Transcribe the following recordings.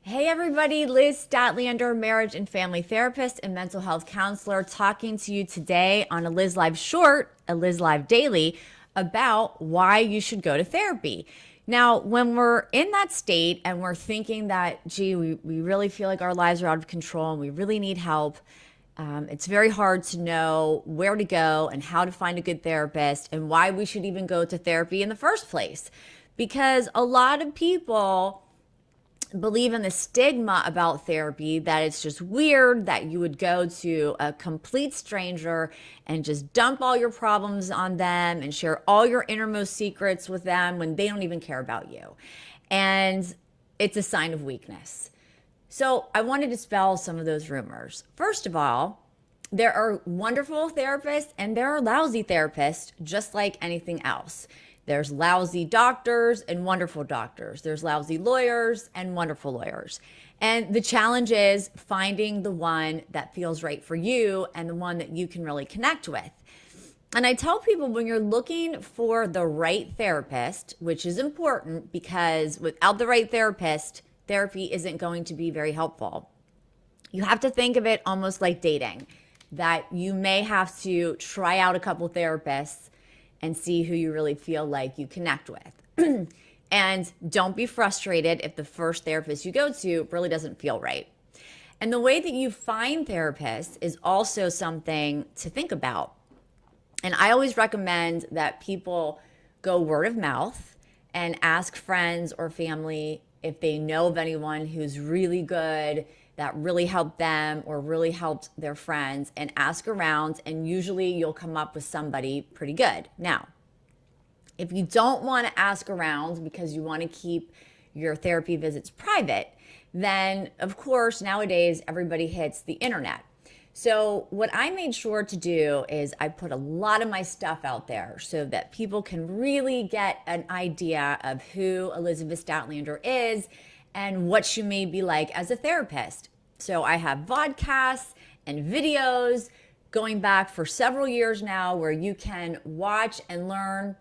Hey everybody, Liz Stadtlander, marriage and family therapist and mental health counselor, talking to you today on a Liz Live Short, a Liz Live Daily, about why you should go to therapy. Now, when we're in that state and we're thinking that, gee, we really feel like our lives are out of control and we really need help, it's very hard to know where to go and how to find a good therapist and why we should even go to therapy in the first place. Because a lot of people believe in the stigma about therapy, that it's just weird that you would go to a complete stranger and just dump all your problems on them and share all your innermost secrets with them when they don't even care about you. And it's a sign of weakness. So I want to dispel some of those rumors. First of all, there are wonderful therapists and there are lousy therapists, just like anything else. There's lousy doctors and wonderful doctors. There's lousy lawyers and wonderful lawyers. And the challenge is finding the one that feels right for you and the one that you can really connect with. And I tell people, when you're looking for the right therapist, which is important because without the right therapist, therapy isn't going to be very helpful. You have to think of it almost like dating, that you may have to try out a couple therapists and see who you really feel like you connect with. And don't be frustrated if the first therapist you go to really doesn't feel right. And the way that you find therapists is also something to think about. And I always recommend that people go word of mouth and ask friends or family if they know of anyone who's really good, that really helped them or really helped their friends, and ask around. And usually you'll come up with somebody pretty good. Now, if you don't want to ask around because you want to keep your therapy visits private, then of course nowadays everybody hits the internet. So what I made sure to do is I put a lot of my stuff out there so that people can really get an idea of who Elizabeth Stadtlander is and what she may be like as a therapist. So I have vodcasts and videos going back for several years now where you can watch and learn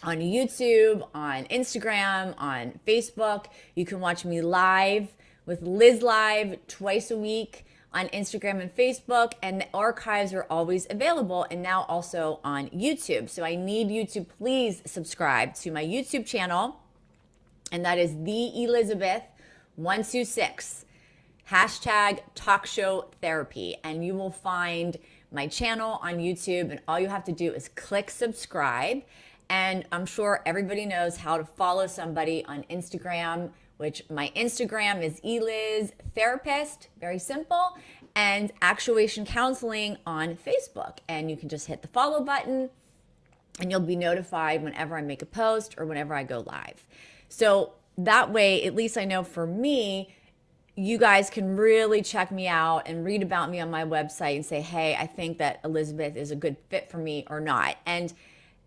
on YouTube, on Instagram, on Facebook. You can watch me live with Liz Live twice a week on Instagram and Facebook, and the archives are always available and now also on YouTube. So I need you to please subscribe to my YouTube channel, and that is the Elizabeth 126 hashtag talk show therapy, and you will find my channel on YouTube, and all you have to do is click subscribe. And I'm sure everybody knows how to follow somebody on Instagram, which my Instagram is Eliz Therapist, very simple, and Actuation Counseling on Facebook. And you can just hit the follow button and you'll be notified whenever I make a post or whenever I go live. So that way, at least I know for me, you guys can really check me out and read about me on my website and say, hey, I think that Elizabeth is a good fit for me or not. And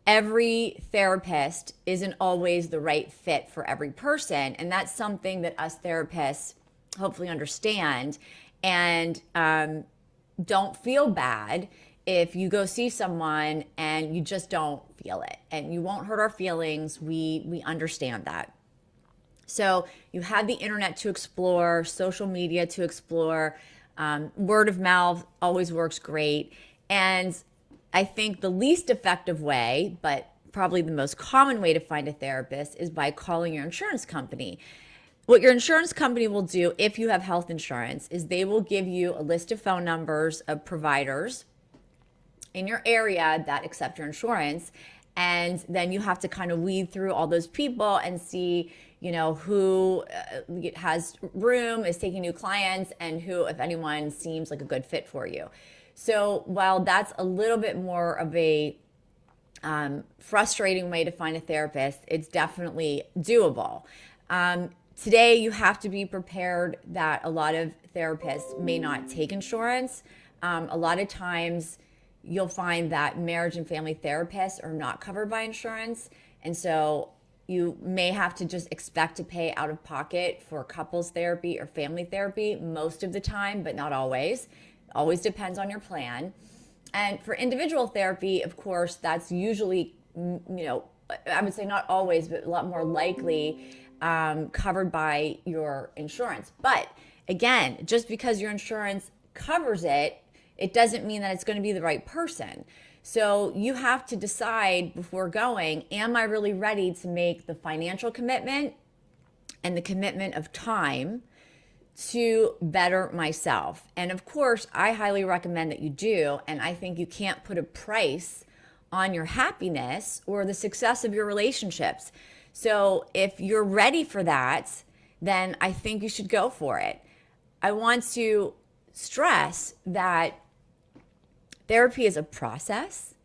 every therapist isn't always the right fit for every person. And that's something that us therapists hopefully understand. And don't feel bad if you go see someone and you just don't feel it. And you won't hurt our feelings. We understand that. So you have the internet to explore, social media to explore. Word of mouth always works great. And I think the least effective way, but probably the most common way to find a therapist, is by calling your insurance company. What your insurance company will do if you have health insurance is they will give you a list of phone numbers of providers in your area that accept your insurance. And then you have to kind of weed through all those people and see, who has room, is taking new clients, and who, if anyone, seems like a good fit for you. So while that's a little bit more of a frustrating way to find a therapist, it's definitely doable. Today, you have to be prepared that a lot of therapists may not take insurance. A lot of times, you'll find that marriage and family therapists are not covered by insurance. And so you may have to just expect to pay out of pocket for couples therapy or family therapy most of the time, but not always. Always depends on your plan. And for individual therapy, of course, that's usually, I would say not always, but a lot more likely covered by your insurance. But again, just because your insurance covers it, it doesn't mean that it's going to be the right person. So you have to decide before going, am I really ready to make the financial commitment and the commitment of time to better myself? And of course, I highly recommend that you do. And I think you can't put a price on your happiness or the success of your relationships. So if you're ready for that, then I think you should go for it. I want to stress that therapy is a process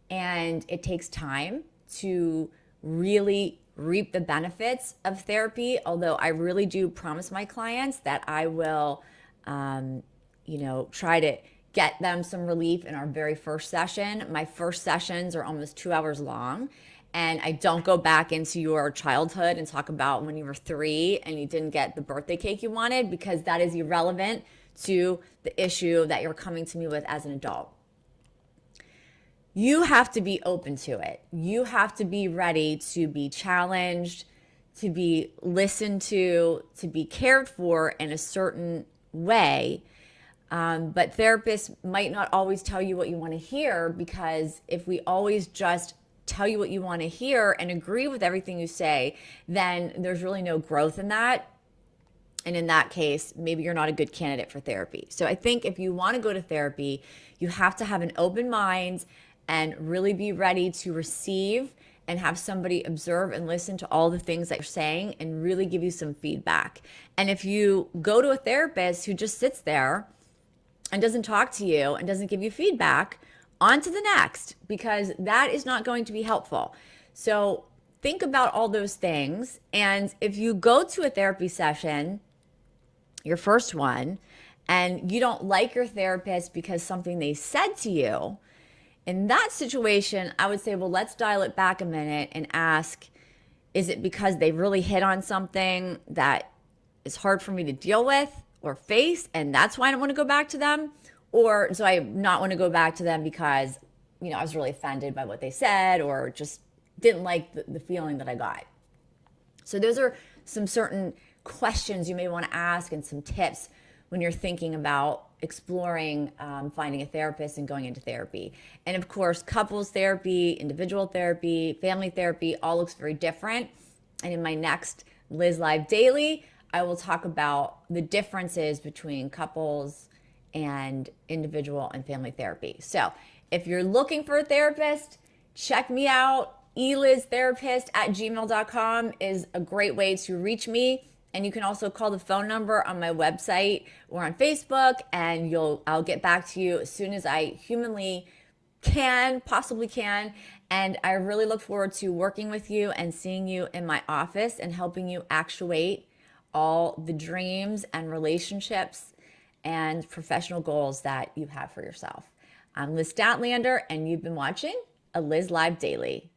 and it takes time to really reap the benefits of therapy. Although I really do promise my clients that I will, try to get them some relief in our very first session. My first sessions are almost 2 hours long. And I don't go back into your childhood and talk about when you were 3 and you didn't get the birthday cake you wanted, because that is irrelevant to the issue that you're coming to me with as an adult. You have to be open to it. You have to be ready to be challenged, to be listened to be cared for in a certain way. But therapists might not always tell you what you want to hear, because if we always just tell you what you want to hear and agree with everything you say, then there's really no growth in that. And in that case, maybe you're not a good candidate for therapy. So I think if you want to go to therapy, you have to have an open mind and really be ready to receive and have somebody observe and listen to all the things that you're saying and really give you some feedback. And if you go to a therapist who just sits there and doesn't talk to you and doesn't give you feedback, on to the next, because that is not going to be helpful. So think about all those things. And if you go to a therapy session, your first one, and you don't like your therapist because something they said to you, in that situation, I would say, well, let's dial it back a minute and ask, is it because they really hit on something that is hard for me to deal with or face, and that's why I don't want to go back to them? Or do I not want to go back to them because, I was really offended by what they said or just didn't like the feeling that I got? So those are some certain questions you may want to ask and some tips when you're thinking about exploring finding a therapist and going into therapy. And of course, couples therapy, individual therapy, family therapy all looks very different. And in my next Liz Live Daily, I will talk about the differences between couples and individual and family therapy. So if you're looking for a therapist, check me out. eliztherapist@gmail.com is a great way to reach me. And you can also call the phone number on my website or on Facebook, and I'll get back to you as soon as I humanly possibly can. And I really look forward to working with you and seeing you in my office and helping you actuate all the dreams and relationships and professional goals that you have for yourself. I'm Liz Stadtlander, and you've been watching a Liz Live Daily.